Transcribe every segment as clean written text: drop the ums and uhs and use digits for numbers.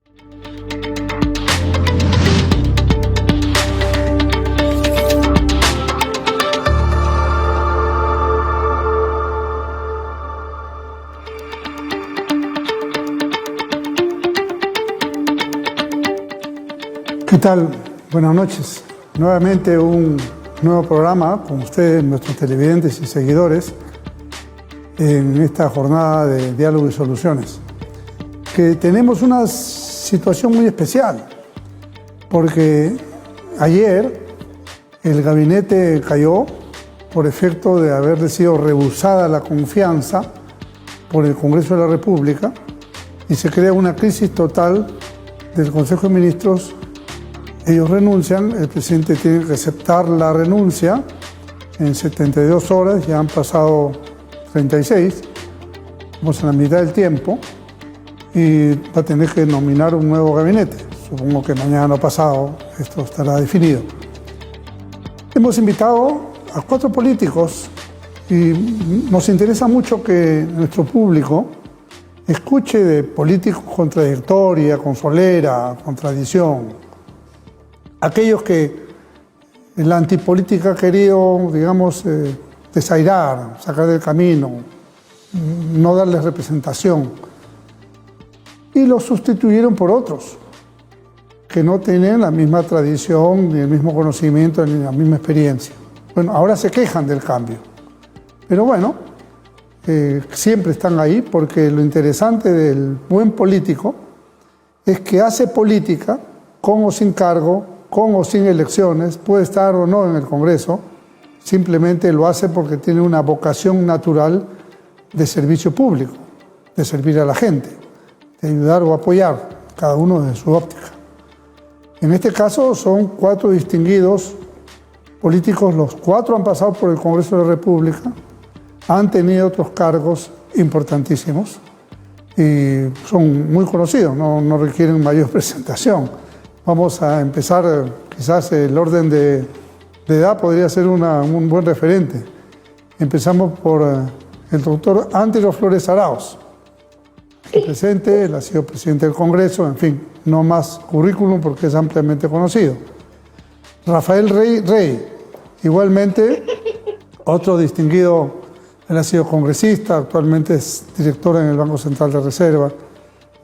¿Qué tal? Buenas noches. Nuevamente un nuevo programa con ustedes, nuestros televidentes y seguidores, en esta jornada de diálogo y soluciones. Que tenemos una situación muy especial, porque ayer el gabinete cayó por efecto de haber sido rehusada la confianza por el Congreso de la República y se crea una crisis total del Consejo de Ministros. Ellos renuncian, el presidente tiene que aceptar la renuncia en 72 horas, ya han pasado 36, estamos en la mitad del tiempo y va a tener que nominar un nuevo gabinete. Supongo que mañana o pasado esto estará definido. Hemos invitado a 4 políticos y nos interesa mucho que nuestro público escuche de políticos con trayectoria, con solera, con tradición. Aquellos que la antipolítica ha querido, digamos, desairar, sacar del camino, no darles representación. Y los sustituyeron por otros que no tienen la misma tradición, ni el mismo conocimiento, ni la misma experiencia. Bueno, ahora se quejan del cambio. Pero bueno, siempre están ahí porque lo interesante del buen político es que hace política con o sin cargo, con o sin elecciones, puede estar o no en el Congreso, simplemente lo hace porque tiene una vocación natural de servicio público, de servir a la gente, de ayudar o apoyar, cada uno desde su óptica. En este caso son 4 distinguidos políticos, los 4 han pasado por el Congreso de la República, han tenido otros cargos importantísimos y son muy conocidos, no requieren mayor presentación. Vamos a empezar, quizás el orden de edad podría ser un buen referente. Empezamos por el doctor Antero Flores Arauz. Presente, él ha sido presidente del Congreso, en fin, no más currículum porque es ampliamente conocido. Rafael Rey, igualmente, otro distinguido, él ha sido congresista, actualmente es director en el Banco Central de Reserva,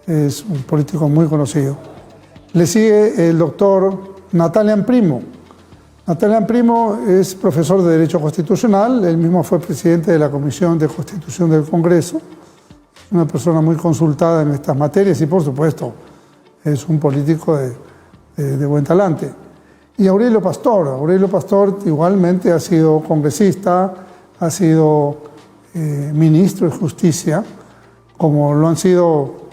es un político muy conocido. Le sigue el doctor Natalian Primo. Natalian Primo es profesor de Derecho Constitucional, él mismo fue presidente de la Comisión de Constitución del Congreso, una persona muy consultada en estas materias y por supuesto es un político de buen talante. Y Aurelio Pastor igualmente ha sido congresista, ha sido ministro de Justicia, como lo han sido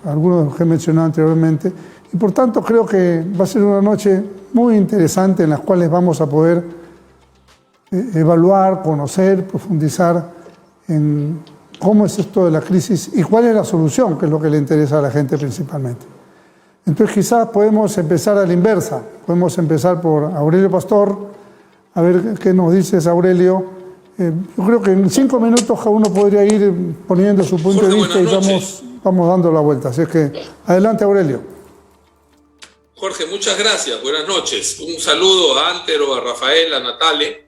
algunos de los que he mencionado anteriormente. Y por tanto creo que va a ser una noche muy interesante en la cual vamos a poder evaluar, conocer, profundizar en cómo es esto de la crisis y cuál es la solución, que es lo que le interesa a la gente principalmente. Entonces quizás podemos empezar a la inversa, podemos empezar por Aurelio Pastor, a ver qué nos dices, Aurelio. Yo creo que en 5 minutos cada uno podría ir poniendo su punto de vista y vamos dando la vuelta. Así es que adelante, Aurelio. Jorge, muchas gracias. Buenas noches. Un saludo a Antero, a Rafael, a Natale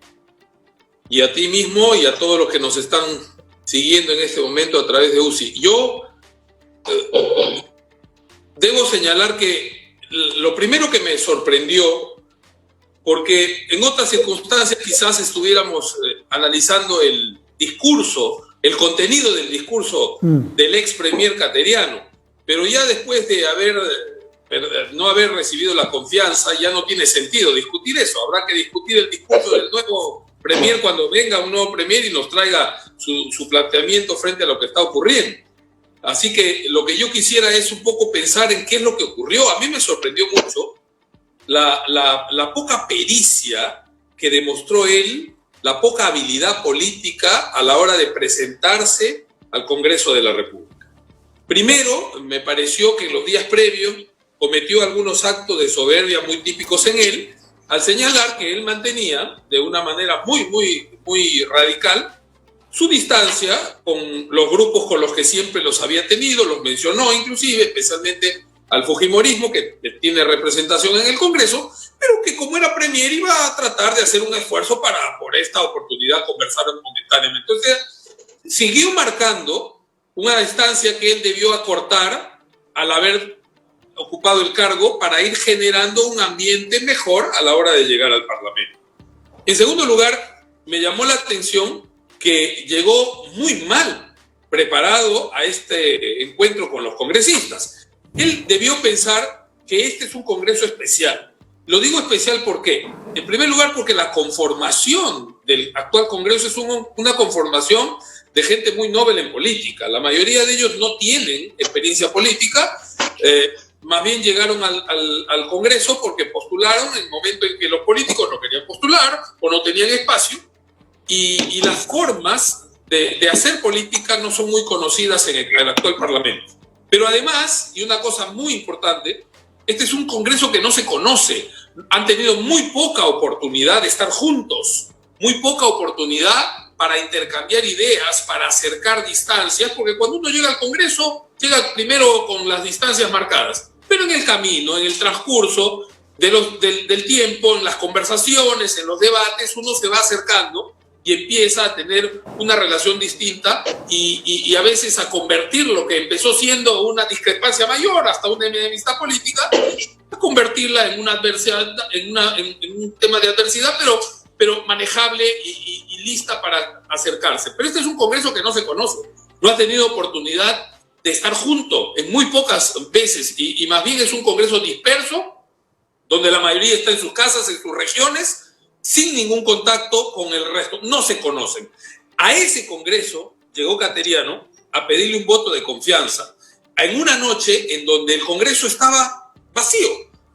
y a ti mismo y a todos los que nos están siguiendo en este momento a través de UCI. Yo debo señalar que lo primero que me sorprendió, porque en otras circunstancias quizás estuviéramos analizando el discurso, el contenido del discurso del ex premier cateriano, pero ya después de no haber recibido la confianza, ya no tiene sentido discutir eso. Habrá que discutir el discurso del nuevo premier cuando venga un nuevo premier y nos traiga su planteamiento frente a lo que está ocurriendo. Así que lo que yo quisiera es un poco pensar en qué es lo que ocurrió. A mí me sorprendió mucho la poca pericia que demostró él, la poca habilidad política a la hora de presentarse al Congreso de la República. Primero, me pareció que en los días previos cometió algunos actos de soberbia muy típicos en él, al señalar que él mantenía de una manera muy radical su distancia con los grupos con los que siempre los había tenido, los mencionó inclusive, especialmente al fujimorismo, que tiene representación en el Congreso, pero que como era premier iba a tratar de hacer un esfuerzo para, por esta oportunidad, conversar momentáneamente. Entonces, siguió marcando una distancia que él debió acortar al haber ocupado el cargo para ir generando un ambiente mejor a la hora de llegar al Parlamento. En segundo lugar, me llamó la atención que llegó muy mal preparado a este encuentro con los congresistas. Él debió pensar que este es un congreso especial. Lo digo especial ¿por qué? En primer lugar, porque la conformación del actual congreso es una conformación de gente muy noble en política. La mayoría de ellos no tienen experiencia política, más bien llegaron al Congreso porque postularon en el momento en que los políticos no querían postular o no tenían espacio, y las formas de hacer política no son muy conocidas en el actual Parlamento. Pero además, y una cosa muy importante, este es un Congreso que no se conoce. Han tenido muy poca oportunidad de estar juntos, muy poca oportunidad para intercambiar ideas, para acercar distancias, porque cuando uno llega al Congreso, llega primero con las distancias marcadas. Pero en el camino, en el transcurso del tiempo, en las conversaciones, en los debates, uno se va acercando y empieza a tener una relación distinta y a veces a convertir lo que empezó siendo una discrepancia mayor hasta una enemistad política, a convertirla en una adversidad, en un tema de adversidad, pero manejable y lista para acercarse. Pero este es un Congreso que no se conoce, no ha tenido oportunidad de estar junto en muy pocas veces y más bien es un Congreso disperso, donde la mayoría está en sus casas, en sus regiones, sin ningún contacto con el resto, no se conocen. A ese Congreso llegó Cateriano a pedirle un voto de confianza en una noche en donde el Congreso estaba vacío,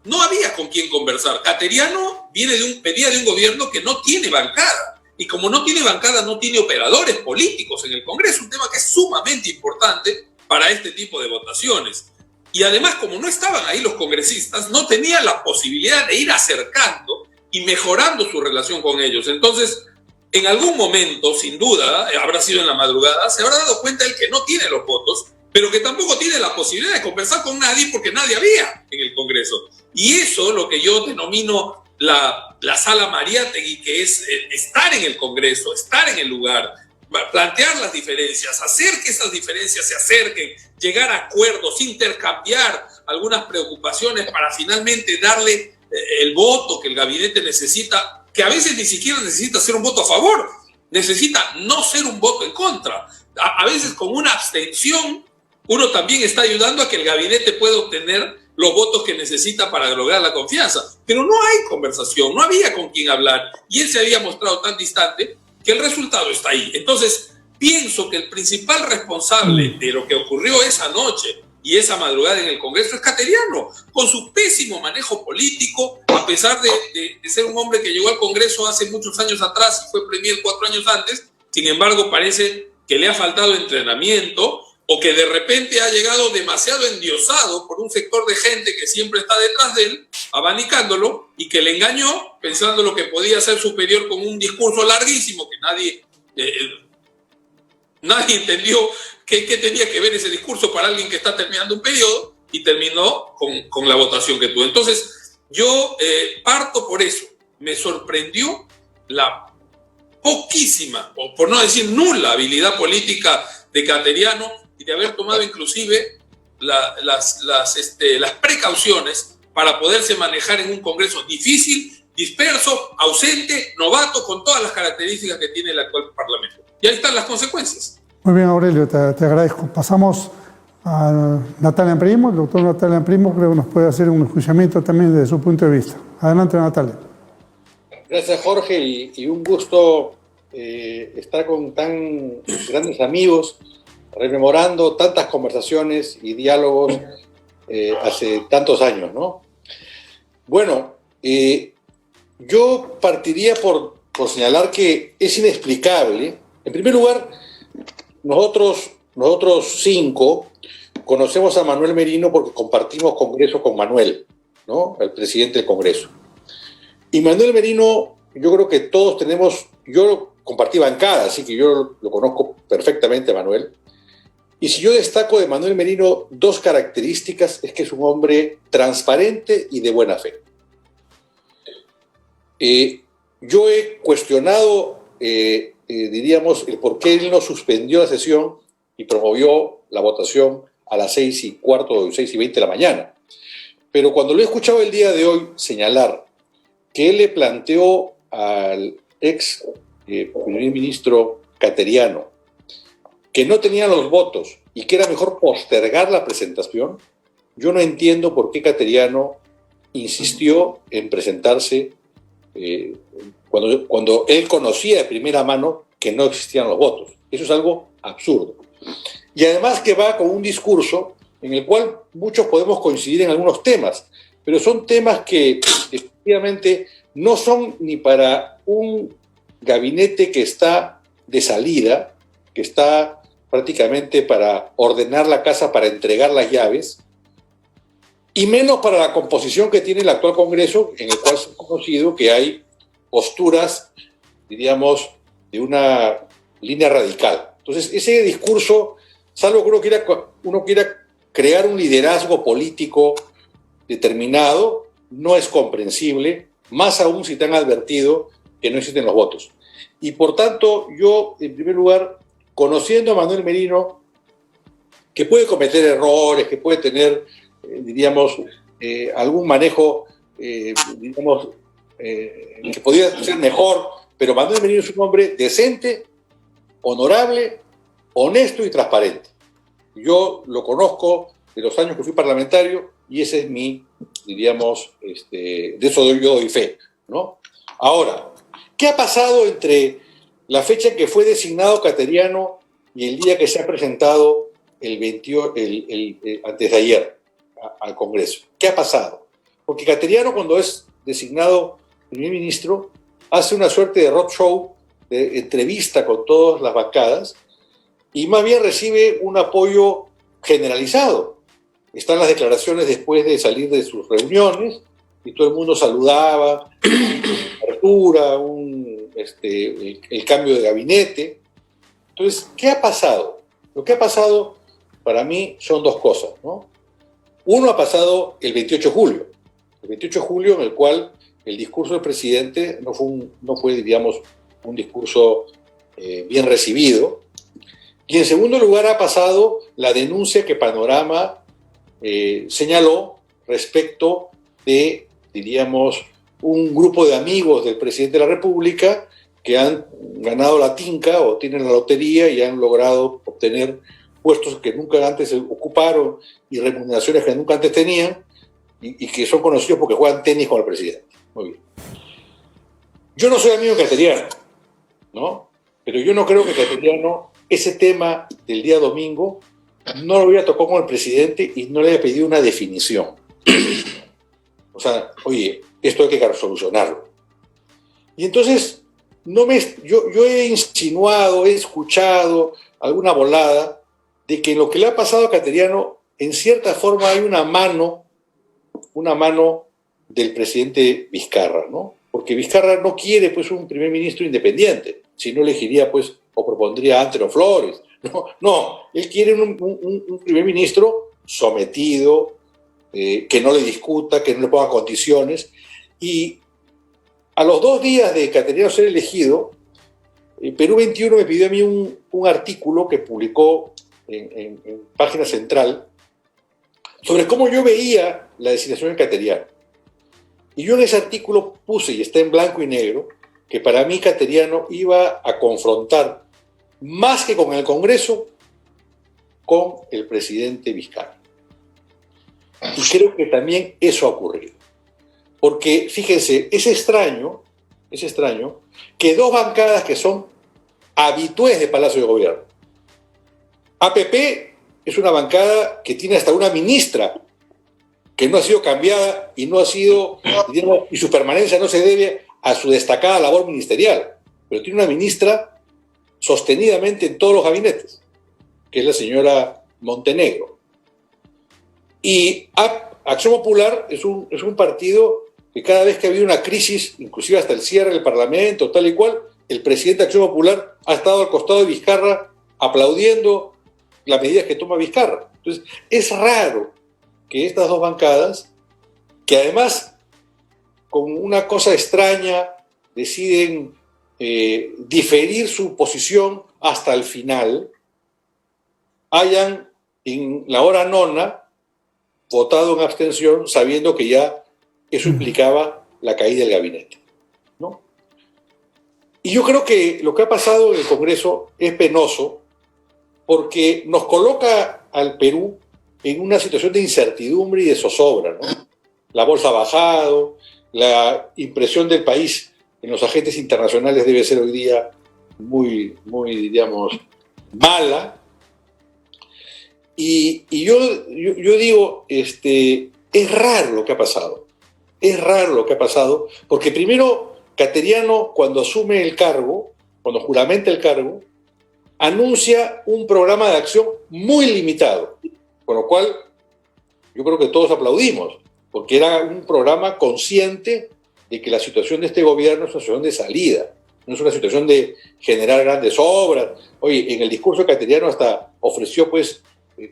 no había con quién conversar. Cateriano venía de un gobierno que no tiene bancada, y como no tiene bancada, no tiene operadores políticos en el Congreso, un tema que es sumamente importante para este tipo de votaciones. Y además, como no estaban ahí los congresistas, no tenía la posibilidad de ir acercando y mejorando su relación con ellos. Entonces, en algún momento, sin duda, habrá sido en la madrugada, se habrá dado cuenta él que no tiene los votos, pero que tampoco tiene la posibilidad de conversar con nadie porque nadie había en el Congreso. Y eso, lo que yo denomino la sala Mariátegui, que es estar en el Congreso, estar en el lugar, plantear las diferencias, hacer que esas diferencias se acerquen, llegar a acuerdos, intercambiar algunas preocupaciones para finalmente darle el voto que el gabinete necesita, que a veces ni siquiera necesita ser un voto a favor, necesita no ser un voto en contra. A veces con una abstención uno también está ayudando a que el gabinete pueda obtener los votos que necesita para lograr la confianza. Pero no hay conversación, no había con quién hablar, y él se había mostrado tan distante que el resultado está ahí. Entonces, pienso que el principal responsable de lo que ocurrió esa noche y esa madrugada en el Congreso es Cateriano, con su pésimo manejo político, a pesar de ser un hombre que llegó al Congreso hace muchos años atrás y fue premier 4 años antes. Sin embargo, parece que le ha faltado entrenamiento, o que de repente ha llegado demasiado endiosado por un sector de gente que siempre está detrás de él, abanicándolo, y que le engañó pensando lo que podía ser superior con un discurso larguísimo que nadie entendió qué tenía que ver ese discurso para alguien que está terminando un periodo, y terminó con la votación que tuvo. Entonces, yo parto por eso. Me sorprendió la poquísima, o por no decir nula, habilidad política de Cateriano, y de haber tomado inclusive las precauciones para poderse manejar en un Congreso difícil, disperso, ausente, novato, con todas las características que tiene el actual Parlamento. Y ahí están las consecuencias. Muy bien, Aurelio, te agradezco. Pasamos a Natalia Primo. El doctor Natalia Primo creo que nos puede hacer un enjuiciamiento también desde su punto de vista. Adelante, Natalia. Gracias, Jorge, y un gusto estar con tan grandes amigos, rememorando tantas conversaciones y diálogos hace tantos años, ¿no? Bueno, yo partiría por señalar que es inexplicable. En primer lugar, nosotros 5 conocemos a Manuel Merino porque compartimos Congreso con Manuel, ¿no? El presidente del Congreso. Y Manuel Merino, yo creo que todos tenemos, yo compartí bancada, así que yo lo conozco perfectamente a Manuel. Y si yo destaco de Manuel Merino dos características, es que es un hombre transparente y de buena fe. Yo he cuestionado, diríamos, el por qué él no suspendió la sesión y promovió la votación a las 6:15 o 6:20 de la mañana. Pero cuando lo he escuchado el día de hoy señalar que él le planteó al ex primer ministro Cateriano que no tenían los votos y que era mejor postergar la presentación, yo no entiendo por qué Cateriano insistió en presentarse cuando él conocía de primera mano que no existían los votos. Eso es algo absurdo. Y además que va con un discurso en el cual muchos podemos coincidir en algunos temas, pero son temas que efectivamente no son ni para un gabinete que está de salida, que está prácticamente para ordenar la casa, para entregar las llaves, y menos para la composición que tiene el actual Congreso, en el cual se ha conocido que hay posturas, diríamos, de una línea radical. Entonces, ese discurso, salvo que uno quiera crear un liderazgo político determinado, no es comprensible, más aún si te han advertido que no existen los votos. Y por tanto, yo, en primer lugar, conociendo a Manuel Merino, que puede cometer errores, que puede tener, diríamos, algún manejo, diríamos, que podría ser mejor, pero Manuel Merino es un hombre decente, honorable, honesto y transparente. Yo lo conozco de los años que fui parlamentario y ese es mi, diríamos, de eso yo doy fe, ¿no? Ahora, ¿qué ha pasado entre la fecha en que fue designado Cateriano y el día que se ha presentado antes de ayer al Congreso? ¿Qué ha pasado? Porque Cateriano, cuando es designado primer ministro, hace una suerte de roadshow, de entrevista con todas las bancadas, y más bien recibe un apoyo generalizado. Están las declaraciones después de salir de sus reuniones, y todo el mundo saludaba, apertura, el cambio de gabinete. Entonces, ¿qué ha pasado? Lo que ha pasado para mí son dos cosas, ¿no? Uno ha pasado el 28 de julio. El 28 de julio en el cual el discurso del presidente no fue digamos, un discurso bien recibido. Y en segundo lugar ha pasado la denuncia que Panorama señaló respecto de, diríamos, un grupo de amigos del presidente de la República que han ganado la tinca o tienen la lotería y han logrado obtener puestos que nunca antes ocuparon y remuneraciones que nunca antes tenían y que son conocidos porque juegan tenis con el presidente. Muy bien. Yo no soy amigo de Cateriano, ¿no? Pero yo no creo que Cateriano, ese tema del día domingo, no lo hubiera tocado con el presidente y no le haya pedido una definición. O sea, oye, esto hay que solucionarlo. Y entonces, yo he insinuado, he escuchado alguna volada de que en lo que le ha pasado a Cateriano, en cierta forma hay una mano del presidente Vizcarra, ¿no? Porque Vizcarra no quiere, pues, un primer ministro independiente, si no elegiría, pues, o propondría a Antero Flores. No, él quiere un primer ministro sometido, que no le discuta, que no le ponga condiciones. Y a los 2 días de Cateriano ser elegido, Perú 21 me pidió a mí un artículo que publicó en Página Central sobre cómo yo veía la designación de Cateriano. Y yo en ese artículo puse, y está en blanco y negro, que para mí Cateriano iba a confrontar, más que con el Congreso, con el presidente Vizcarra. Y creo que también eso ha ocurrido. Porque, fíjense, es extraño que 2 bancadas que son habitués de Palacio de Gobierno. APP es una bancada que tiene hasta una ministra que no ha sido cambiada y no ha sido, digamos, y su permanencia no se debe a su destacada labor ministerial, pero tiene una ministra sostenidamente en todos los gabinetes, que es la señora Montenegro. Y Acción Popular es un partido que cada vez que ha habido una crisis, inclusive hasta el cierre del Parlamento, tal y cual, el presidente de Acción Popular ha estado al costado de Vizcarra aplaudiendo las medidas que toma Vizcarra. Entonces, es raro que estas dos bancadas, que además con una cosa extraña deciden diferir su posición hasta el final, hayan en la hora nona votado en abstención sabiendo que ya eso implicaba la caída del gabinete, ¿no? Y yo creo que lo que ha pasado en el Congreso es penoso porque nos coloca al Perú en una situación de incertidumbre y de zozobra, ¿no? La bolsa ha bajado, la impresión del país en los agentes internacionales debe ser hoy día muy, digamos, mala. Y yo digo, es raro lo que ha pasado. Es raro lo que ha pasado, porque primero Cateriano, cuando asume el cargo, cuando juramenta el cargo, anuncia un programa de acción muy limitado, con lo cual yo creo que todos aplaudimos, porque era un programa consciente de que la situación de este gobierno es una situación de salida, no es una situación de generar grandes obras. Oye, en el discurso cateriano hasta ofreció pues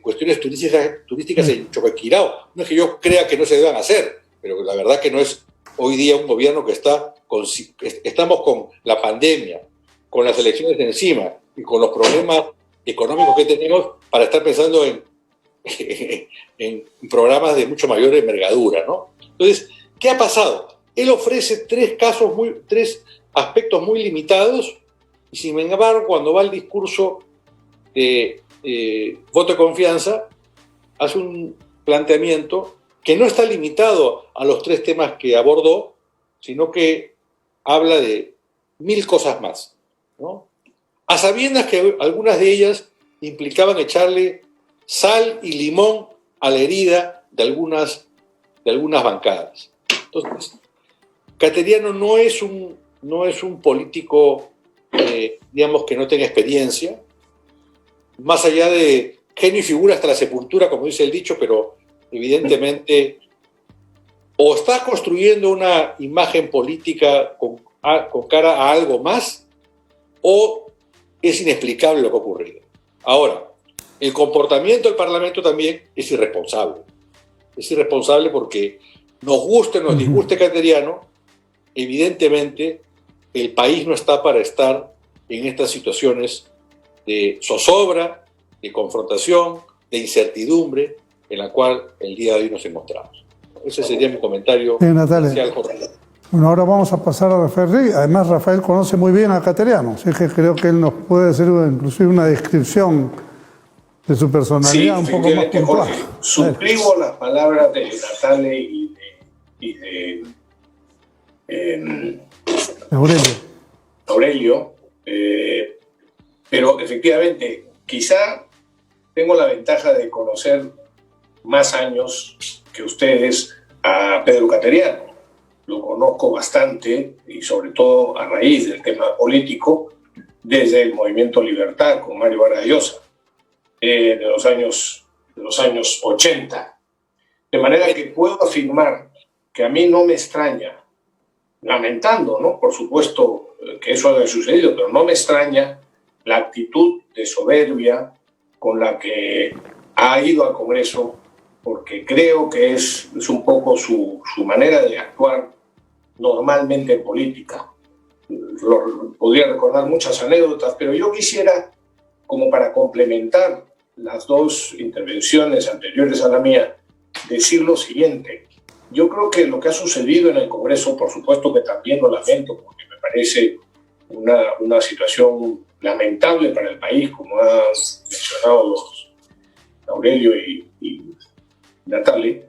cuestiones turísticas en Choquequirao. No es que yo crea que no se deban hacer, pero la verdad que no es hoy día un gobierno que estamos con la pandemia, con las elecciones de encima y con los problemas económicos que tenemos para estar pensando en programas de mucho mayor envergadura, ¿no? Entonces, ¿qué ha pasado? Él ofrece tres aspectos muy limitados y sin embargo cuando va al discurso de voto de confianza hace un planteamiento que no está limitado a los tres temas que abordó, sino que habla de 1000 cosas más, ¿no? A sabiendas que algunas de ellas implicaban echarle sal y limón a la herida de algunas bancadas. Entonces, Cateriano no es un político, digamos, que no tenga experiencia, más allá de genio y figura hasta la sepultura, como dice el dicho, pero evidentemente o está construyendo una imagen política con cara a algo más, o es inexplicable lo que ha ocurrido. Ahora, el comportamiento del Parlamento también es irresponsable. Es irresponsable porque nos guste o nos disguste Cateriano, evidentemente el país no está para estar en estas situaciones de zozobra, de confrontación, de incertidumbre en la cual el día de hoy nos encontramos. Ese sería mi comentario inicial, Jorge. Bueno, ahora vamos a pasar a Rafael Rey. Además, Rafael conoce muy bien a Cateriano, así que creo que él nos puede hacer inclusive una descripción de su personalidad un poco más puntual. Jorge, suscribo las palabras de Natale y de Aurelio, pero efectivamente, quizá tengo la ventaja de conocer más años que ustedes a Pedro Cateriano. Lo conozco bastante y sobre todo a raíz del tema político desde el Movimiento Libertad con Mario Vargas Llosa de los años 80. De manera que puedo afirmar que a mí no me extraña, lamentando, ¿no? Por supuesto que eso haya sucedido, pero no me extraña la actitud de soberbia con la que ha ido al Congreso, porque creo que es un poco su manera de actuar normalmente en política. Podría recordar muchas anécdotas, pero yo quisiera, como para complementar las dos intervenciones anteriores a la mía, decir lo siguiente. Yo creo que lo que ha sucedido en el Congreso, por supuesto que también lo lamento, porque me parece una situación lamentable para el país, como han mencionado Aurelio y Natale.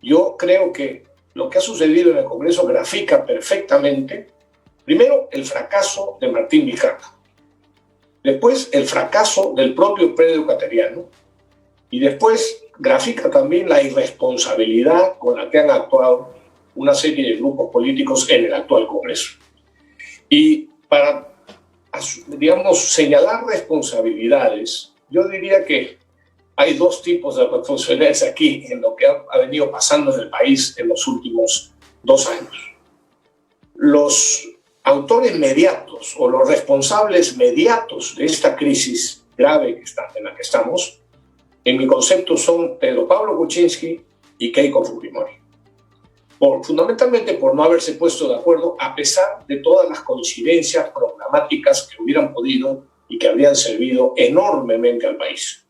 Yo creo que lo que ha sucedido en el Congreso grafica perfectamente, primero, el fracaso de Martín Vizcarra, después el fracaso del propio Pedro Cateriano, y después grafica también la irresponsabilidad con la que han actuado una serie de grupos políticos en el actual Congreso. Y para, digamos, señalar responsabilidades, yo diría que hay dos tipos de responsabilidades aquí en lo que ha venido pasando en el país en los últimos 2 años. Los autores mediatos o los responsables mediatos de esta crisis grave en la que estamos en mi concepto, son Pedro Pablo Kuczynski y Keiko Fujimori. Fundamentalmente por no haberse puesto de acuerdo, a pesar de todas las coincidencias programáticas que hubieran podido y que habrían servido enormemente al país.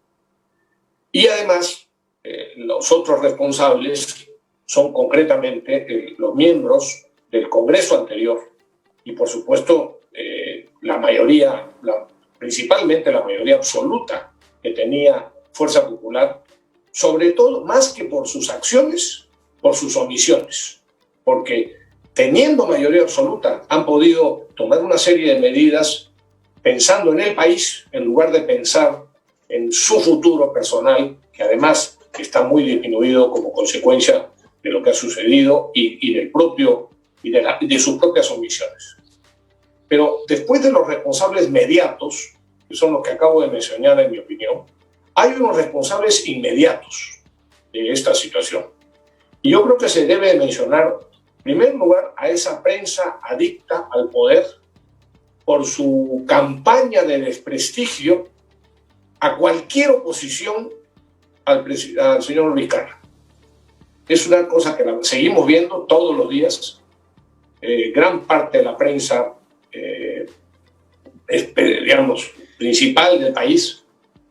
Y además, los otros responsables son concretamente los miembros del Congreso anterior y, por supuesto, la mayoría, principalmente la mayoría absoluta que tenía Fuerza Popular, sobre todo, más que por sus acciones, por sus omisiones, porque teniendo mayoría absoluta han podido tomar una serie de medidas pensando en el país en lugar de pensar en su futuro personal, que además está muy disminuido como consecuencia de lo que ha sucedido y de sus propias omisiones. Pero después de los responsables mediatos, que son los que acabo de mencionar en mi opinión, hay unos responsables inmediatos de esta situación. Y yo creo que se debe mencionar, en primer lugar, a esa prensa adicta al poder por su campaña de desprestigio a cualquier oposición al señor Vizcarra. Es una cosa que seguimos viendo todos los días. Gran parte de la prensa, digamos, principal del país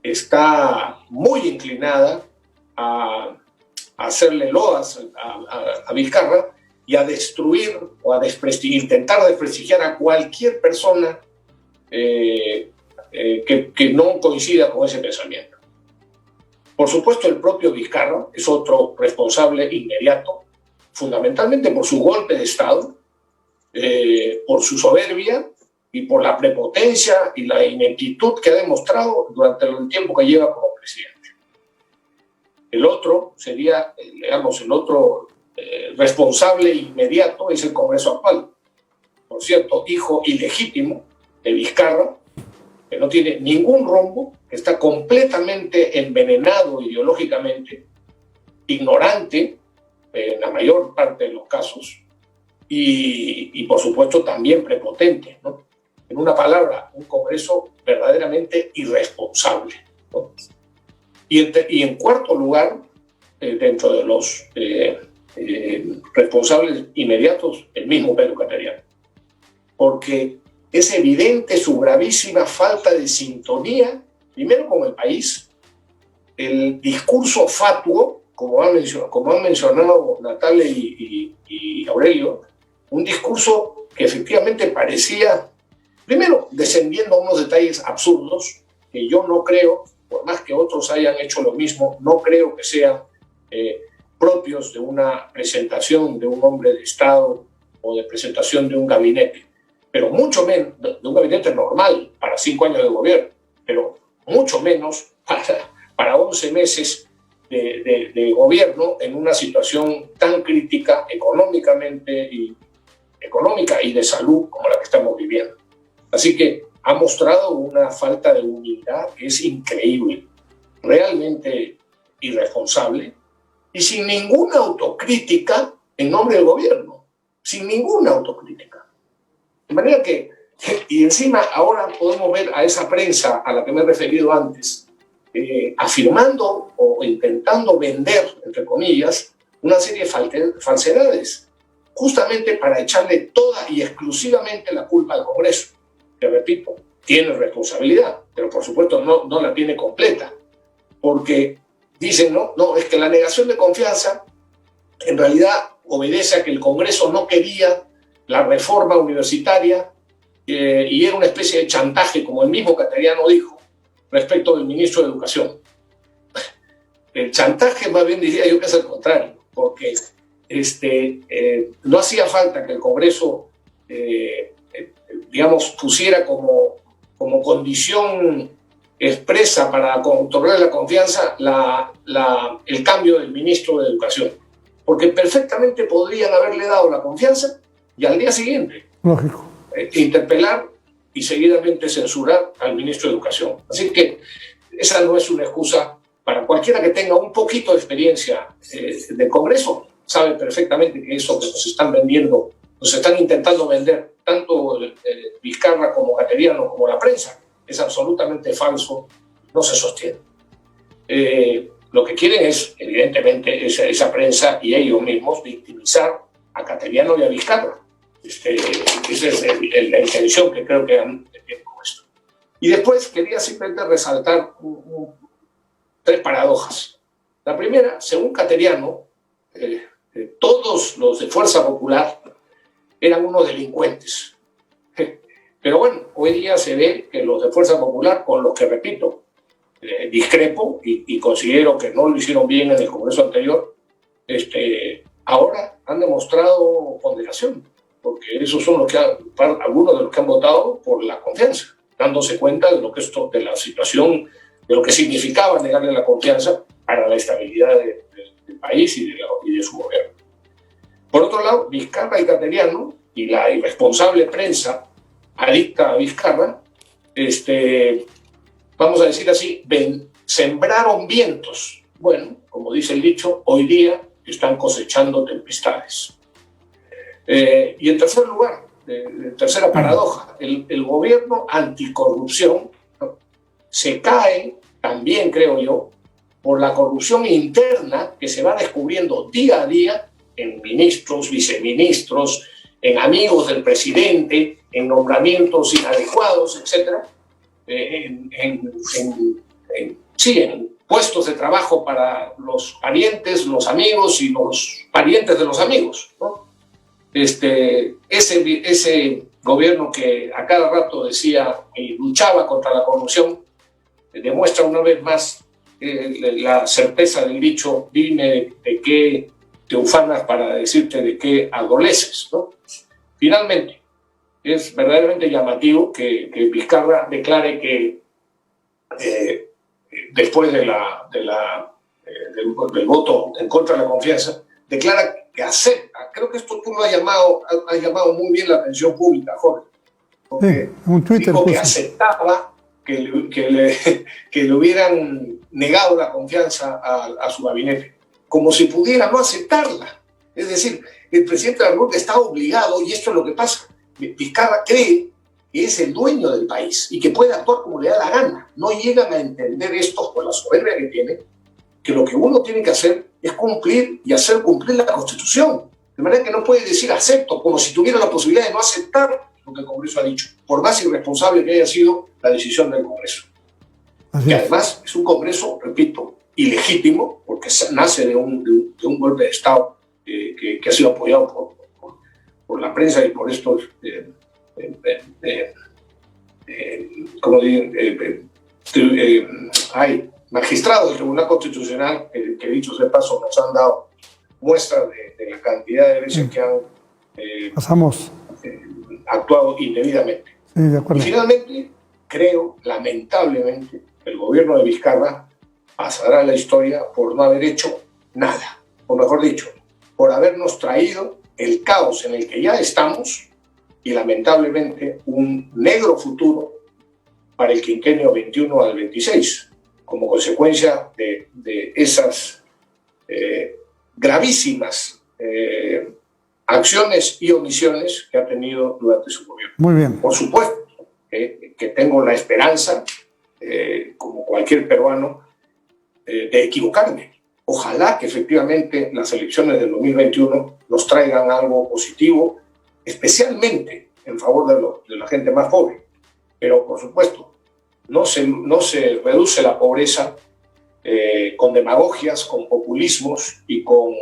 está muy inclinada a hacerle loas a Vizcarra y a destruir o a intentar desprestigiar a cualquier persona que no coincida con ese pensamiento. Por supuesto, el propio Vizcarra es otro responsable inmediato, fundamentalmente por su golpe de Estado, por su soberbia y por la prepotencia y la ineptitud que ha demostrado durante el tiempo que lleva como presidente. El otro sería, digamos, el otro responsable inmediato es el Congreso actual. Por cierto, hijo ilegítimo de Vizcarra, que no tiene ningún rumbo, que está completamente envenenado ideológicamente, ignorante en la mayor parte de los casos y por supuesto también prepotente, ¿no? En una palabra, un Congreso verdaderamente irresponsable, ¿no? Y en cuarto lugar, dentro de los responsables inmediatos, el mismo Pedro Cateriano. Porque es evidente su gravísima falta de sintonía, primero con el país, el discurso fatuo, como han mencionado Natalia y Aurelio, un discurso que efectivamente parecía, primero, descendiendo a unos detalles absurdos, que yo no creo, por más que otros hayan hecho lo mismo, no creo que sean propios de una presentación de un hombre de Estado o de presentación de un gabinete, pero mucho menos de un gabinete normal para 5 años de gobierno, pero mucho menos para 11 meses de gobierno en una situación tan crítica económica y de salud como la que estamos viviendo. Así que ha mostrado una falta de humildad que es increíble, realmente irresponsable y sin ninguna autocrítica en nombre del gobierno, sin ninguna autocrítica. De manera que, y encima ahora podemos ver a esa prensa a la que me he referido antes, afirmando o intentando vender, entre comillas, una serie de falsedades, justamente para echarle toda y exclusivamente la culpa al Congreso, que repito, tiene responsabilidad, pero por supuesto no la tiene completa, porque dicen, no, es que la negación de confianza en realidad obedece a que el Congreso no quería la reforma universitaria y era una especie de chantaje, como el mismo Cateriano dijo, respecto del ministro de Educación. El chantaje, más bien diría yo que es al contrario, porque no hacía falta que el Congreso, digamos, pusiera como condición expresa para otorgar la confianza el cambio del ministro de Educación, porque perfectamente podrían haberle dado la confianza y al día siguiente interpelar y seguidamente censurar al ministro de Educación. Así que esa no es una excusa para cualquiera que tenga un poquito de experiencia del Congreso, sabe perfectamente que eso que nos están vendiendo, nos están intentando vender, tanto Vizcarra como Cateriano como la prensa, es absolutamente falso, no se sostiene. Lo que quieren es, evidentemente, esa prensa y ellos mismos victimizar a Cateriano y a Vizcarra. Esa es la intención que creo que han puesto. Y después quería simplemente resaltar tres paradojas. La primera, según Cateriano, todos los de Fuerza Popular eran unos delincuentes. Pero bueno, hoy día se ve que los de Fuerza Popular, con los que, repito, discrepo y considero que no lo hicieron bien en el Congreso anterior, ahora han demostrado ponderación, porque esos son algunos de los que han votado por la confianza, dándose cuenta de de la situación, de lo que significaba negarle la confianza para la estabilidad del país y de su gobierno. Por otro lado, Vizcarra y Cateriano y la irresponsable prensa adicta a Vizcarra, vamos a decir así, sembraron vientos. Bueno, como dice el dicho, hoy día están cosechando tempestades. Y en tercer lugar, tercera paradoja, el gobierno anticorrupción, ¿no?, se cae también, creo yo, por la corrupción interna que se va descubriendo día a día en ministros, viceministros, en amigos del presidente, en nombramientos inadecuados, etc. En puestos de trabajo para los parientes, los amigos y los parientes de los amigos, ¿no? Ese gobierno que a cada rato decía y luchaba contra la corrupción demuestra una vez más la certeza del dicho: dime de qué te ufanas para decirte de qué adoleces, ¿no? Finalmente, es verdaderamente llamativo que Vizcarra declare que después del voto en contra de la confianza, declara que acepta. Creo que esto tú lo has llamado muy bien la atención pública, Jorge. Sí, un Twitter dijo que aceptaba que le hubieran negado la confianza a su gabinete, como si pudiera no aceptarla. Es decir, el presidente de la República está obligado, y esto es lo que pasa. Vizcarra cree que es el dueño del país y que puede actuar como le da la gana. No llegan a entender esto por la soberbia que tiene, que lo que uno tiene que hacer es cumplir y hacer cumplir la Constitución. De manera que no puede decir acepto, como si tuviera la posibilidad de no aceptar lo que el Congreso ha dicho, por más irresponsable que haya sido la decisión del Congreso. Que además es un Congreso, repito, ilegítimo, porque nace de un golpe de Estado que ha sido apoyado por la prensa y por estos hay magistrados del Tribunal Constitucional que dicho sea de paso nos han dado muestra de la cantidad de veces que han actuado indebidamente. Sí, de acuerdo. Y finalmente, creo, lamentablemente, el gobierno de Vizcarra pasará a la historia por no haber hecho nada, o mejor dicho, por habernos traído el caos en el que ya estamos y lamentablemente un negro futuro para el quinquenio 21 al 26, como consecuencia de esas gravísimas acciones y omisiones que ha tenido durante su gobierno. Muy bien. Por supuesto que tengo la esperanza, como cualquier peruano, de equivocarme. Ojalá que efectivamente las elecciones del 2021 nos traigan algo positivo, especialmente en favor de la gente más pobre. Pero, por supuesto, no se reduce la pobreza con demagogias, con populismos y con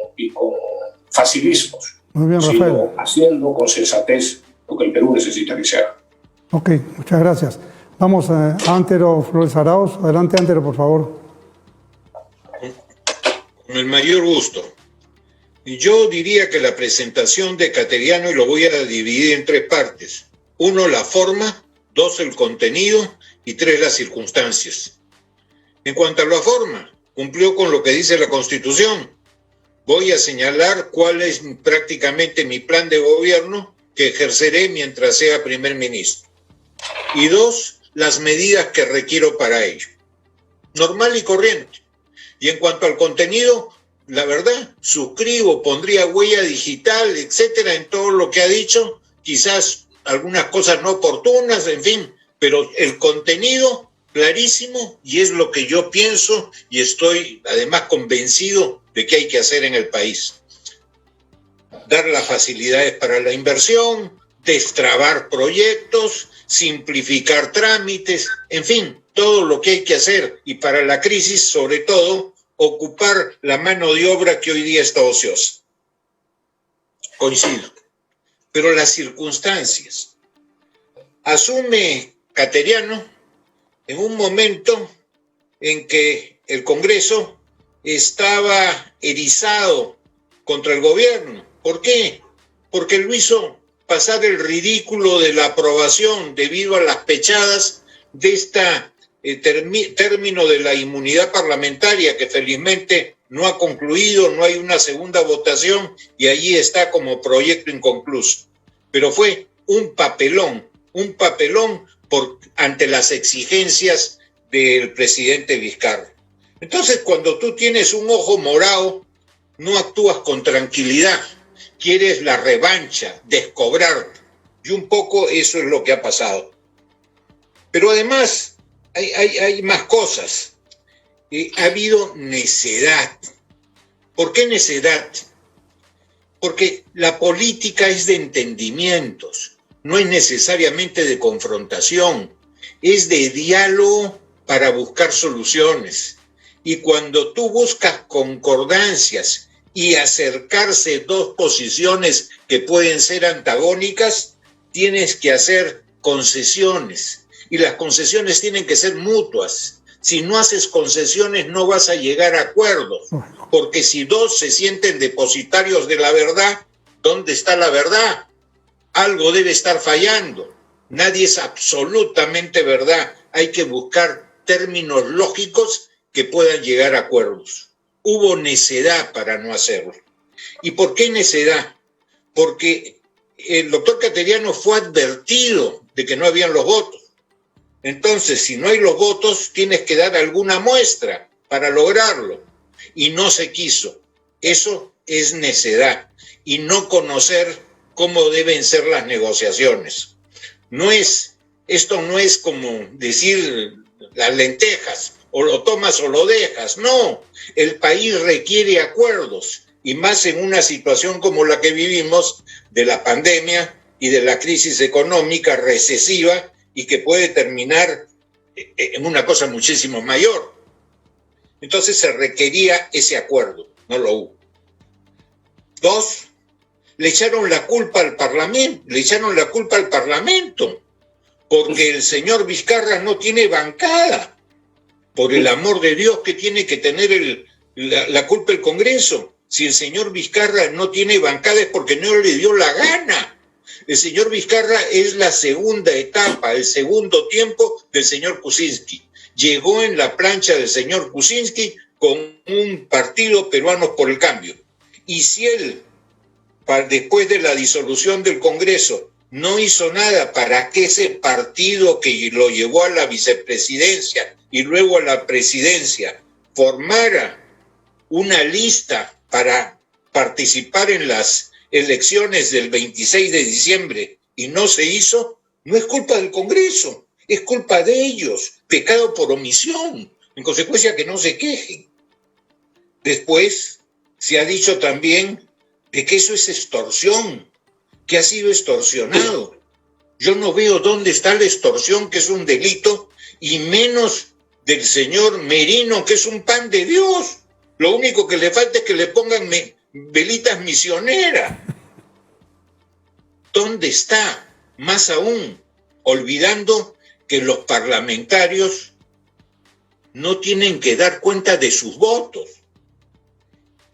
facilismos. Muy bien, sino Rafael. haciendo con sensatez lo que el Perú necesita que se haga. Ok, muchas gracias. Vamos a Antero Flores Arauz. Adelante, Antero, por favor. Con el mayor gusto. Yo diría que la presentación de Cateriano, y lo voy a dividir en tres partes. 1, la forma; 2, el contenido; y 3, las circunstancias. En cuanto a la forma, cumplió con lo que dice la Constitución. Voy a señalar cuál es prácticamente mi plan de gobierno que ejerceré mientras sea primer ministro. Y 2, las medidas que requiero para ello. Normal y corriente. Y en cuanto al contenido, la verdad, suscribo, pondría huella digital, etcétera, en todo lo que ha dicho. Quizás algunas cosas no oportunas, en fin, pero el contenido clarísimo, y es lo que yo pienso y estoy además convencido de que hay que hacer en el país. Dar las facilidades para la inversión, destrabar proyectos, simplificar trámites, en fin, todo lo que hay que hacer, y para la crisis, sobre todo, ocupar la mano de obra que hoy día está ociosa. Coincido. Pero las circunstancias. Asume Cateriano en un momento en que el Congreso estaba erizado contra el gobierno. ¿Por qué? Porque lo hizo pasar el ridículo de la aprobación debido a las pechadas de término de la inmunidad parlamentaria, que felizmente no ha concluido, no hay una segunda votación y allí está como proyecto inconcluso. Pero fue un papelón ante las exigencias del presidente Vizcarra. Entonces, cuando tú tienes un ojo morado, no actúas con tranquilidad, quieres la revancha, descobrar, y un poco eso es lo que ha pasado. Pero además hay más cosas. Ha habido necedad. ¿Por qué necedad? Porque la política es de entendimientos, no es necesariamente de confrontación, es de diálogo para buscar soluciones. Y cuando tú buscas concordancias y acercarse dos posiciones que pueden ser antagónicas, tienes que hacer concesiones. Y las concesiones tienen que ser mutuas. Si no haces concesiones, no vas a llegar a acuerdos. Porque si dos se sienten depositarios de la verdad, ¿dónde está la verdad? Algo debe estar fallando. Nadie es absolutamente verdad. Hay que buscar términos lógicos que puedan llegar a acuerdos. Hubo necedad para no hacerlo. ¿Y por qué necedad? Porque el doctor Cateriano fue advertido de que no habían los votos. Entonces, si no hay los votos, tienes que dar alguna muestra para lograrlo. Y no se quiso. Eso es necedad. Y no conocer cómo deben ser las negociaciones. Esto no es como decir las lentejas, o lo tomas o lo dejas. No, el país requiere acuerdos, y más en una situación como la que vivimos, de la pandemia y de la crisis económica recesiva, y que puede terminar en una cosa muchísimo mayor. Entonces se requería ese acuerdo, no lo hubo. Dos, le echaron la culpa al Parlamento, porque el señor Vizcarra no tiene bancada. Por el amor de Dios, que tiene que tener la culpa el Congreso. Si el señor Vizcarra no tiene bancada es porque no le dio la gana. El señor Vizcarra es la segunda etapa, el segundo tiempo del señor Kuczynski. Llegó en la plancha del señor Kuczynski con un partido Peruanos por el Cambio. Y si él, después de la disolución del Congreso, no hizo nada para que ese partido que lo llevó a la vicepresidencia y luego a la presidencia formara una lista para participar en las elecciones del 26 de diciembre y no se hizo, no es culpa del Congreso, es culpa de ellos, pecado por omisión, en consecuencia que no se quejen. Después se ha dicho también de que eso es extorsión, que ha sido extorsionado. Yo no veo dónde está la extorsión, que es un delito, y menos del señor Merino, que es un pan de Dios. Lo único que le falta es que le pongan velitas misioneras. ¿Dónde está? Más aún, olvidando que los parlamentarios no tienen que dar cuenta de sus votos.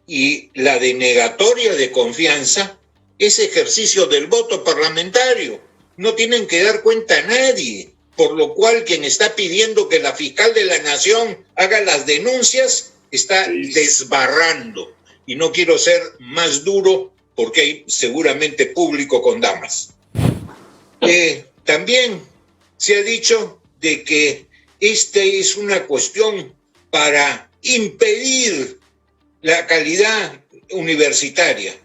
Y la denegatoria de confianza es ejercicio del voto parlamentario. No tienen que dar cuenta a nadie. Por lo cual, quien está pidiendo que la fiscal de la Nación haga las denuncias está desbarrando. Y no quiero ser más duro porque hay seguramente público con damas. También se ha dicho de que esta es una cuestión para impedir la calidad universitaria.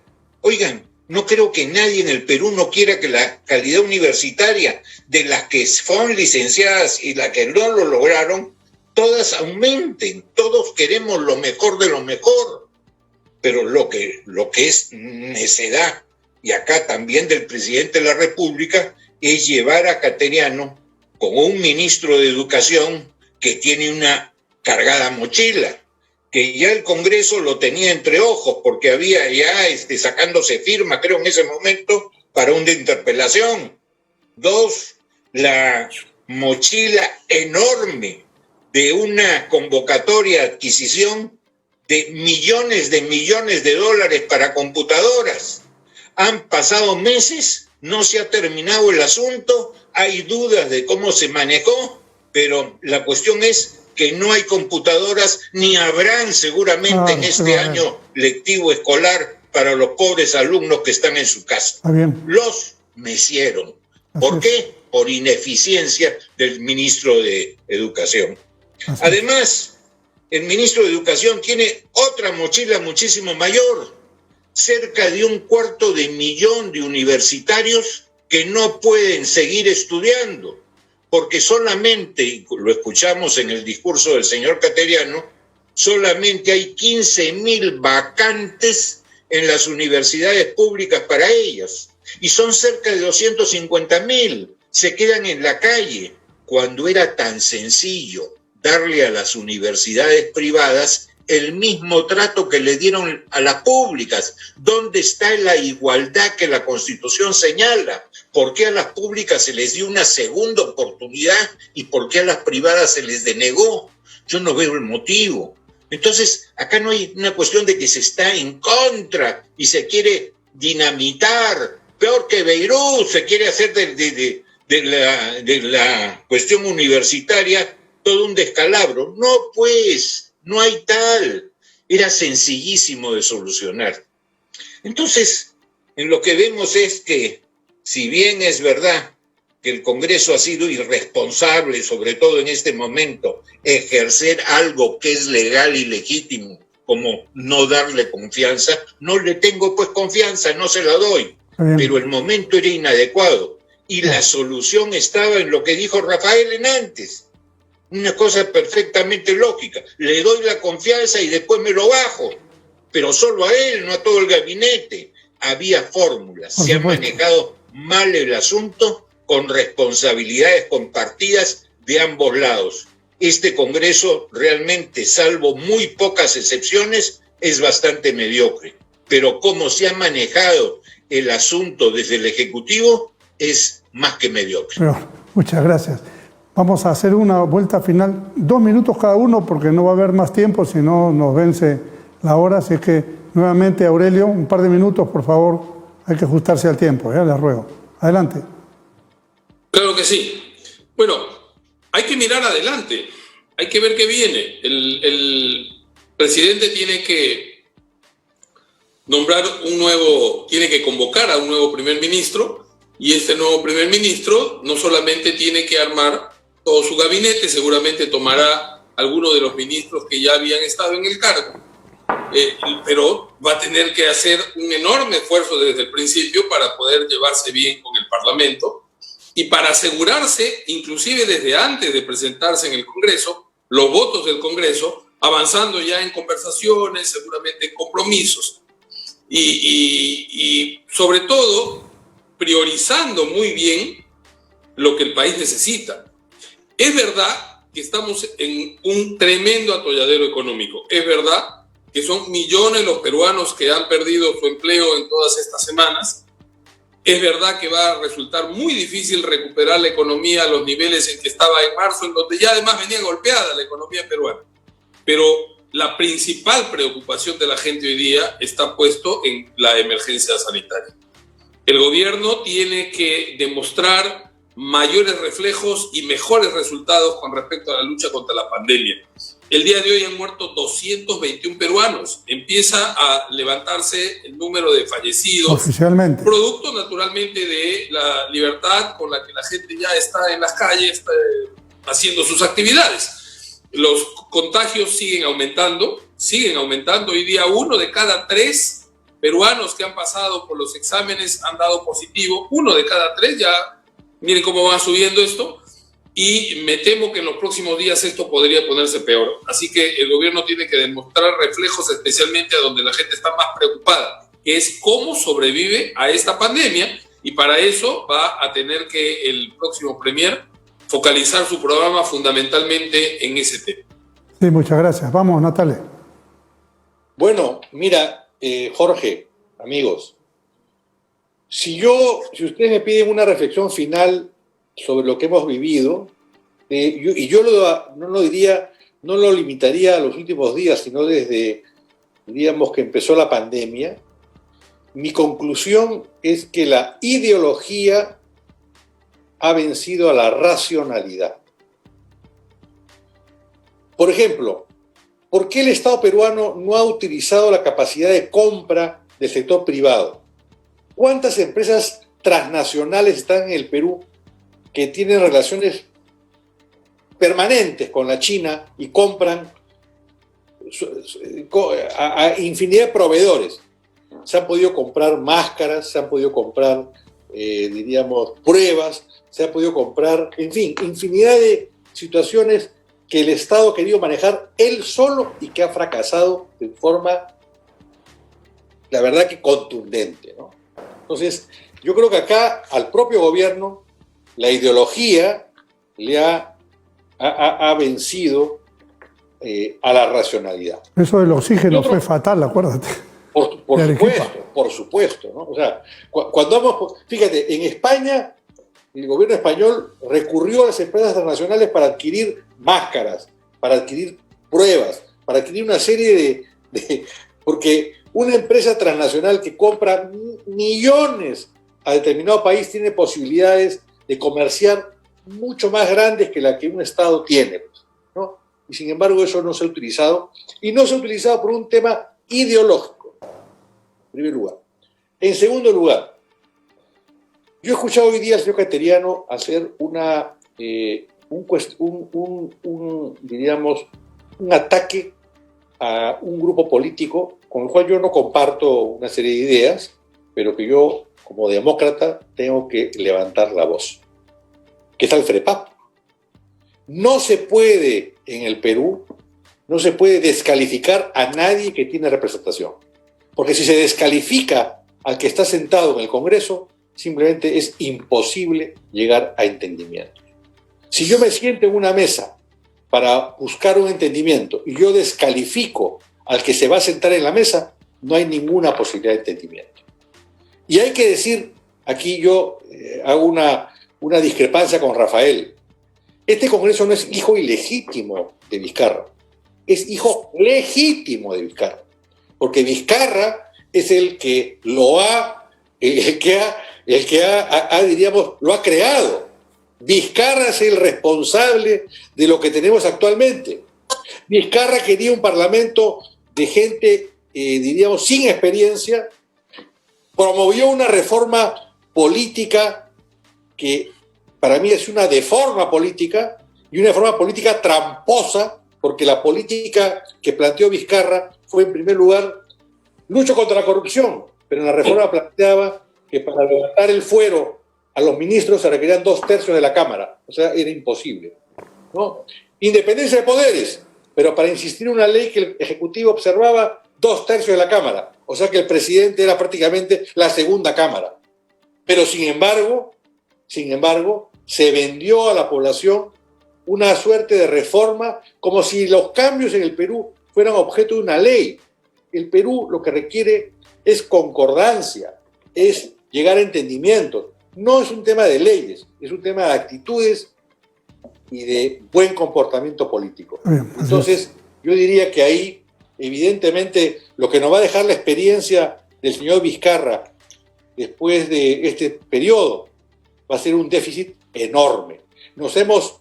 Oigan, No creo que nadie en el Perú no quiera que la calidad universitaria de las que son licenciadas y las que no lo lograron, todas aumenten. Todos queremos lo mejor de lo mejor. Pero lo que es necedad, y acá también del presidente de la República, es llevar a Cateriano con un ministro de Educación que tiene una cargada mochila, que ya el Congreso lo tenía entre ojos, porque había ya sacándose firma, creo, en ese momento, para una interpelación. 2, la mochila enorme de una convocatoria de adquisición de millones de dólares para computadoras. Han pasado meses, no se ha terminado el asunto, hay dudas de cómo se manejó, pero la cuestión es que no hay computadoras, ni habrán seguramente en este año lectivo escolar para los pobres alumnos que están en su casa. Los mecieron. ¿Por qué? Por ineficiencia del ministro de Educación. Además, el ministro de Educación tiene otra mochila muchísimo mayor, cerca de 250.000 de universitarios que no pueden seguir estudiando, porque solamente, y lo escuchamos en el discurso del señor Cateriano, solamente hay 15.000 vacantes en las universidades públicas para ellas, y son cerca de 250.000, se quedan en la calle, cuando era tan sencillo darle a las universidades privadas el mismo trato que le dieron a las públicas. ¿Dónde está la igualdad que la Constitución señala? ¿Por qué a las públicas se les dio una segunda oportunidad y por qué a las privadas se les denegó? Yo no veo el motivo. Entonces, acá no hay una cuestión de que se está en contra y se quiere dinamitar. Peor que Beirut, se quiere hacer de la cuestión universitaria todo un descalabro. No, pues, no hay tal. Era sencillísimo de solucionar. Entonces, en lo que vemos es que, si bien es verdad que el Congreso ha sido irresponsable, sobre todo en este momento, ejercer algo que es legal y legítimo, como no darle confianza, no le tengo pues confianza, no se la doy. Pero el momento era inadecuado y la solución estaba en lo que dijo Rafael antes. Una cosa perfectamente lógica. Le doy la confianza y después me lo bajo. Pero solo a él, no a todo el gabinete. Había fórmulas. Se ha manejado mal el asunto con responsabilidades compartidas de ambos lados. Este Congreso realmente, salvo muy pocas excepciones, es bastante mediocre. Pero cómo se ha manejado el asunto desde el Ejecutivo es más que mediocre. Muchas gracias. Vamos a hacer una vuelta final, 2 minutos cada uno, porque no va a haber más tiempo, si no nos vence la hora. Así que, nuevamente, Aurelio, un par de minutos, por favor. Hay que ajustarse al tiempo, les ruego. Adelante. Claro que sí. Bueno, hay que mirar adelante. Hay que ver qué viene. El presidente tiene que tiene que convocar a un nuevo primer ministro, y este nuevo primer ministro no solamente tiene que armar todo su gabinete, seguramente tomará algunos de los ministros que ya habían estado en el cargo, pero va a tener que hacer un enorme esfuerzo desde el principio para poder llevarse bien con el Parlamento y para asegurarse, inclusive desde antes de presentarse en el Congreso, los votos del Congreso, avanzando ya en conversaciones, seguramente en compromisos y sobre todo priorizando muy bien lo que el país necesita. Es verdad que estamos en un tremendo atolladero económico. Es verdad que son millones los peruanos que han perdido su empleo en todas estas semanas. Es verdad que va a resultar muy difícil recuperar la economía a los niveles en que estaba en marzo, en donde ya además venía golpeada la economía peruana. Pero la principal preocupación de la gente hoy día está puesto en la emergencia sanitaria. El gobierno tiene que demostrar mayores reflejos y mejores resultados con respecto a la lucha contra la pandemia. El día de hoy han muerto 221 peruanos. Empieza a levantarse el número de fallecidos. Oficialmente. Producto, naturalmente, de la libertad con la que la gente ya está en las calles haciendo sus actividades. Los contagios siguen aumentando. Hoy día 1 de cada 3 peruanos que han pasado por los exámenes han dado positivo, 1 de cada 3 ya, miren cómo va subiendo esto, y me temo que en los próximos días esto podría ponerse peor. Así que el gobierno tiene que demostrar reflejos, especialmente a donde la gente está más preocupada, que es cómo sobrevive a esta pandemia, y para eso va a tener que el próximo premier focalizar su programa fundamentalmente en ese tema. Sí, muchas gracias. Vamos, Natalia. Bueno, mira, Jorge, amigos, si ustedes me piden una reflexión final sobre lo que hemos vivido, no lo limitaría a los últimos días, sino desde, diríamos, que empezó la pandemia, mi conclusión es que la ideología ha vencido a la racionalidad. Por ejemplo, ¿por qué el Estado peruano no ha utilizado la capacidad de compra del sector privado? ¿Cuántas empresas transnacionales están en el Perú que tienen relaciones permanentes con la China y compran a infinidad de proveedores? Se han podido comprar máscaras, se han podido comprar, diríamos, pruebas, se ha podido comprar, en fin, infinidad de situaciones que el Estado ha querido manejar él solo y que ha fracasado de forma, la verdad, que contundente, ¿no? Entonces, yo creo que acá al propio gobierno la ideología le ha vencido a la racionalidad. Eso del oxígeno fue fatal, acuérdate. Por supuesto, ¿no? O sea, fíjate, en España el gobierno español recurrió a las empresas transnacionales para adquirir máscaras, para adquirir pruebas, para adquirir una serie porque una empresa transnacional que compra millones a determinado país tiene posibilidades de comerciar mucho más grandes que la que un Estado tiene, ¿no? Y sin embargo eso no se ha utilizado, y no se ha utilizado por un tema ideológico, en primer lugar. En segundo lugar, yo he escuchado hoy día al señor Cateriano hacer diríamos, un ataque a un grupo político con el cual yo no comparto una serie de ideas, pero que yo, como demócrata, tengo que levantar la voz, que es el FREPAP. No se puede, en el Perú, no se puede descalificar a nadie que tiene representación, porque si se descalifica al que está sentado en el Congreso, simplemente es imposible llegar a entendimiento. Si yo me siento en una mesa para buscar un entendimiento y yo descalifico al que se va a sentar en la mesa, no hay ninguna posibilidad de entendimiento. Y hay que decir, aquí yo hago una discrepancia con Rafael. Este Congreso no es hijo ilegítimo de Vizcarra, es hijo legítimo de Vizcarra, porque Vizcarra es el que lo diríamos, lo ha creado. Vizcarra es el responsable de lo que tenemos actualmente. Vizcarra quería un parlamento de gente, diríamos, sin experiencia, promovió una reforma política que para mí es una deforma política y una reforma política tramposa, porque la política que planteó Vizcarra fue, en primer lugar, lucha contra la corrupción, pero en la reforma planteaba que para levantar el fuero a los ministros se requerían 2/3 de la Cámara, o sea, era imposible, ¿no? Independencia de poderes, pero para insistir en una ley que el Ejecutivo observaba 2/3 de la Cámara, o sea que el presidente era prácticamente la segunda Cámara. Pero sin embargo, se vendió a la población una suerte de reforma como si los cambios en el Perú fueran objeto de una ley. El Perú lo que requiere es concordancia, es llegar a entendimientos. No es un tema de leyes, es un tema de actitudes y de buen comportamiento político. Entonces, yo diría que ahí, evidentemente, lo que nos va a dejar la experiencia del señor Vizcarra después de este periodo va a ser un déficit enorme. Nos hemos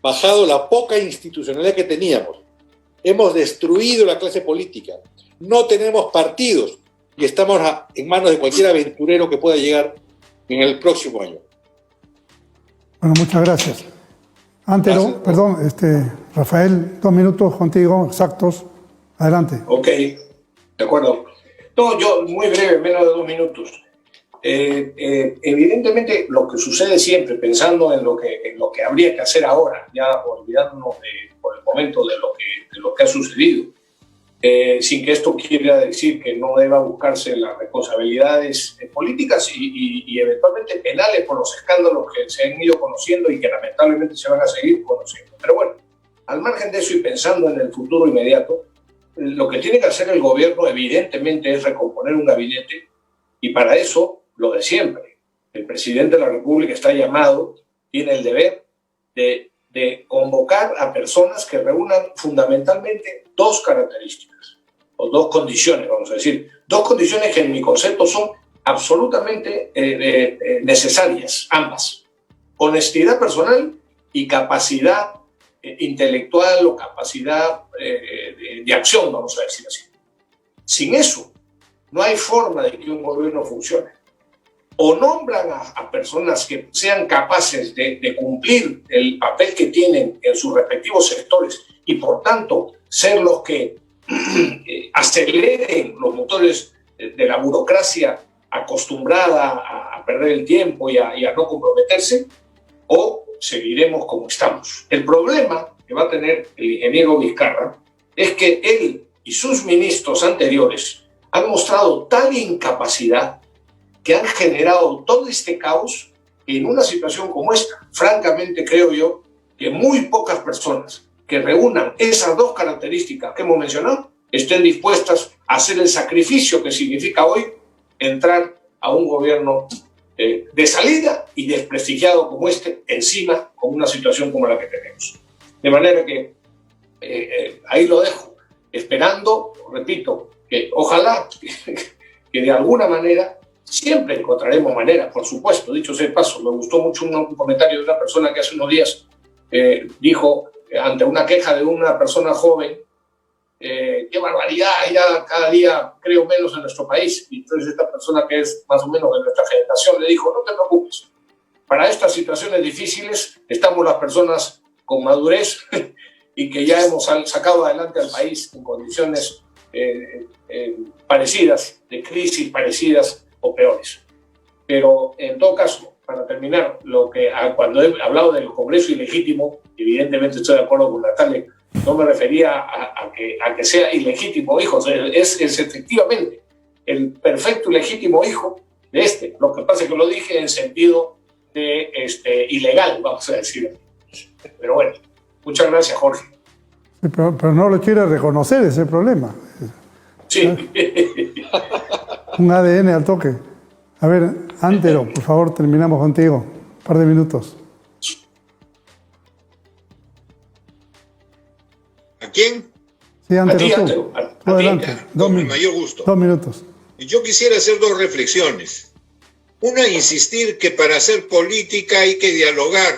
bajado la poca institucionalidad que teníamos. Hemos destruido la clase política. No tenemos partidos y estamos en manos de cualquier aventurero que pueda llegar en el próximo año. Bueno, muchas gracias. Rafael, 2 minutos contigo, exactos. Adelante. Ok, de acuerdo. No, yo muy breve, menos de 2 minutos. Evidentemente, lo que sucede siempre, pensando en lo que habría que hacer ahora, ya olvidándonos por el momento de lo que ha sucedido, sin que esto quiera decir que no deba buscarse las responsabilidades políticas y eventualmente penales por los escándalos que se han ido conociendo y que lamentablemente se van a seguir conociendo. Pero bueno, al margen de eso y pensando en el futuro inmediato, lo que tiene que hacer el gobierno evidentemente es recomponer un gabinete, y para eso lo de siempre. El presidente de la República está llamado, tiene el deber de convocar a personas que reúnan fundamentalmente 2 características, o 2 condiciones, vamos a decir. 2 condiciones que en mi concepto son absolutamente necesarias, ambas. Honestidad personal y capacidad intelectual o capacidad de acción, vamos a decir así. Sin eso, no hay forma de que un gobierno funcione. O nombran a personas que sean capaces de cumplir el papel que tienen en sus respectivos sectores y por tanto ser los que aceleren los motores de la burocracia acostumbrada a perder el tiempo y a no comprometerse, o seguiremos como estamos. El problema que va a tener el ingeniero Vizcarra es que él y sus ministros anteriores han mostrado tal incapacidad que han generado todo este caos en una situación como esta. Francamente, creo yo que muy pocas personas que reúnan esas 2 características que hemos mencionado estén dispuestas a hacer el sacrificio que significa hoy entrar a un gobierno de salida y desprestigiado como este, encima con una situación como la que tenemos. De manera que ahí lo dejo, esperando, repito, que ojalá que de alguna manera, siempre encontraremos maneras, por supuesto. Dicho sea de paso, me gustó mucho un comentario de una persona que hace unos días dijo, ante una queja de una persona joven, qué barbaridad, ya cada día creo menos en nuestro país. Y entonces esta persona, que es más o menos de nuestra generación, le dijo, no te preocupes, para estas situaciones difíciles estamos las personas con madurez y que ya hemos sacado adelante al país en condiciones parecidas, de crisis parecidas o peores. Pero en todo caso, para terminar, cuando he hablado del Congreso ilegítimo, evidentemente estoy de acuerdo con Natalia, no me refería a que sea ilegítimo hijo, es efectivamente el perfecto y legítimo hijo de este. Lo que pasa es que lo dije en sentido de ilegal, vamos a decir. Pero bueno, muchas gracias, Jorge. Sí, pero no lo quiere reconocer, ese problema. Sí. Un ADN al toque. A ver, Antero, por favor, terminamos contigo. Un par de minutos. ¿A quién? Sí, Antero, A ti, tú. Antero. Tú adelante. Con el mayor gusto. 2 minutos. Yo quisiera hacer 2 reflexiones. Una, insistir que para hacer política hay que dialogar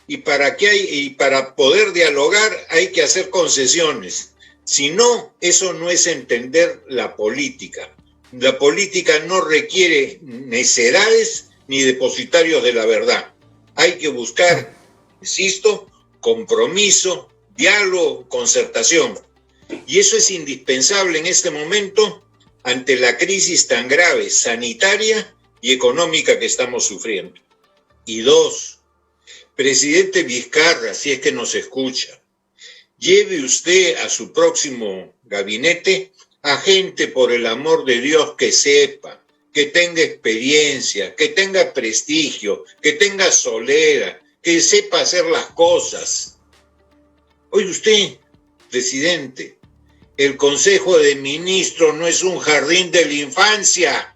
y para poder dialogar hay que hacer concesiones. Si no, eso no es entender la política. La política no requiere necedades ni depositarios de la verdad. Hay que buscar, insisto, compromiso, diálogo, concertación. Y eso es indispensable en este momento ante la crisis tan grave, sanitaria y económica que estamos sufriendo. Y 2, presidente Vizcarra, si es que nos escucha, lleve usted a su próximo gabinete a gente, por el amor de Dios, que sepa, que tenga experiencia, que tenga prestigio, que tenga solera, que sepa hacer las cosas. Oye usted, presidente, el Consejo de Ministros no es un jardín de la infancia.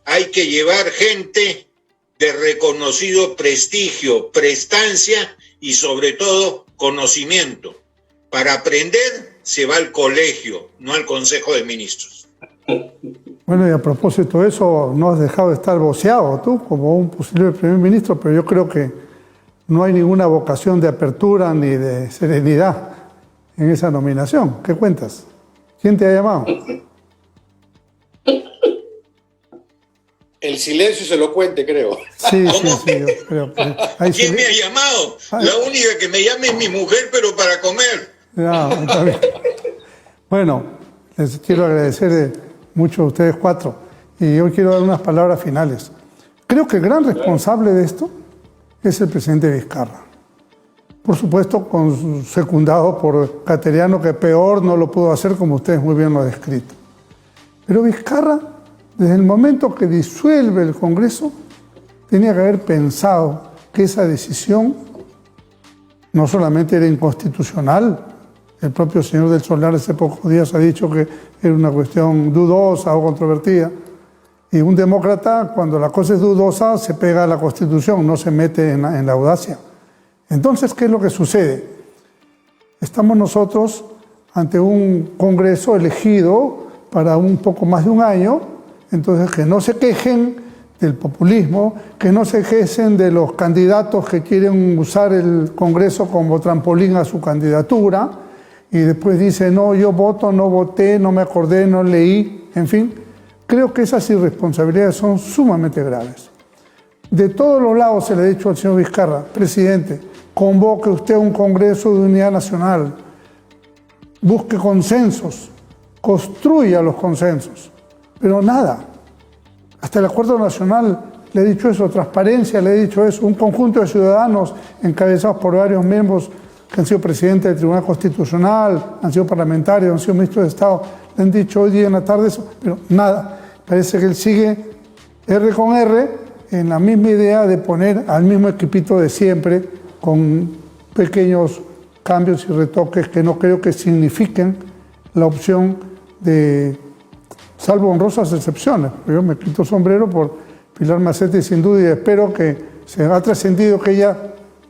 Hay que llevar gente de reconocido prestigio, prestancia y sobre todo conocimiento. Para aprender se va al colegio, no al Consejo de Ministros. Bueno, y a propósito de eso, no has dejado de estar voceado tú como un posible primer ministro, pero yo creo que no hay ninguna vocación de apertura ni de serenidad en esa nominación. ¿Qué cuentas? ¿Quién te ha llamado? El silencio se lo cuente, creo. Sí, yo creo. ¿Quién me ha llamado? La única que me llama es mi mujer, pero para comer. Está bien. Bueno, les quiero agradecer muchos de ustedes cuatro, y hoy quiero dar unas palabras finales. Creo que el gran responsable de esto es el presidente Vizcarra. Por supuesto, secundado por Cateriano, que peor no lo pudo hacer, como ustedes muy bien lo han descrito. Pero Vizcarra, desde el momento que disuelve el Congreso, tenía que haber pensado que esa decisión no solamente era inconstitucional, el propio señor del Solar hace pocos días ha dicho que era una cuestión dudosa o controvertida, y un demócrata, cuando la cosa es dudosa, se pega a la Constitución, no se mete en la audacia. Entonces, ¿qué es lo que sucede? Estamos nosotros ante un Congreso elegido para un poco más de un año, entonces que no se quejen del populismo, que no se quejen de los candidatos que quieren usar el Congreso como trampolín a su candidatura, y después dicen, no, yo voto, no voté, no me acordé, no leí, en fin. Creo que esas irresponsabilidades son sumamente graves. De todos los lados se le ha dicho al señor Vizcarra, presidente, convoque usted un Congreso de Unidad Nacional, busque consensos, construya los consensos, pero nada. Hasta el Acuerdo Nacional le he dicho eso, transparencia le he dicho eso, un conjunto de ciudadanos encabezados por varios miembros que han sido presidentes del Tribunal Constitucional, han sido parlamentarios, han sido ministros de Estado, le han dicho hoy día en la tarde eso, pero nada. Parece que él sigue R con R en la misma idea de poner al mismo equipito de siempre, con pequeños cambios y retoques que no creo que signifiquen la opción de, salvo honrosas excepciones. Yo me quito el sombrero por Pilar Macetti sin duda, y espero que se ha trascendido que ella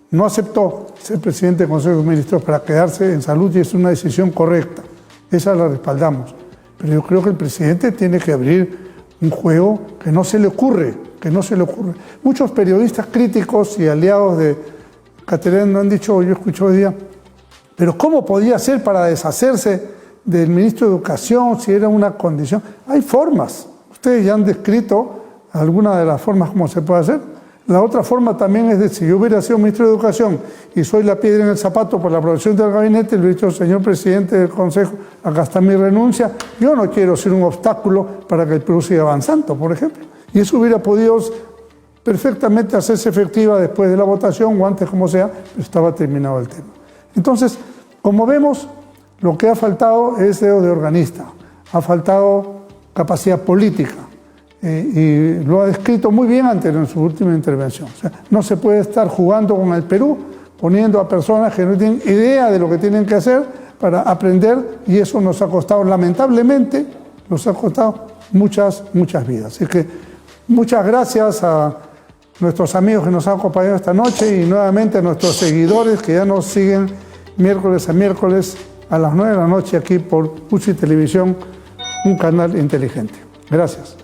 no aceptó ser presidente del Consejo de Ministros para quedarse en salud, y es una decisión correcta. Esa la respaldamos. Pero yo creo que el presidente tiene que abrir un juego que no se le ocurre, Muchos periodistas críticos y aliados de Cateriano han dicho, yo escuché hoy día, pero ¿cómo podía ser para deshacerse del ministro de Educación si era una condición? Hay formas. Ustedes ya han descrito algunas de las formas como se puede hacer. La otra forma también es de, si yo hubiera sido ministro de Educación y soy la piedra en el zapato por la aprobación del gabinete, le he dicho, señor presidente del Consejo, acá está mi renuncia, yo no quiero ser un obstáculo para que el Perú siga avanzando, por ejemplo. Y eso hubiera podido perfectamente hacerse efectiva después de la votación o antes, como sea, pero estaba terminado el tema. Entonces, como vemos, lo que ha faltado es dedo de organista, ha faltado capacidad política. Y lo ha descrito muy bien antes en su última intervención. O sea, no se puede estar jugando con el Perú, poniendo a personas que no tienen idea de lo que tienen que hacer para aprender, y eso nos ha costado, lamentablemente, nos ha costado muchas vidas. Así que muchas gracias a nuestros amigos que nos han acompañado esta noche, y nuevamente a nuestros seguidores que ya nos siguen miércoles a miércoles a las 9 de la noche aquí por UCI Televisión, un canal inteligente. Gracias.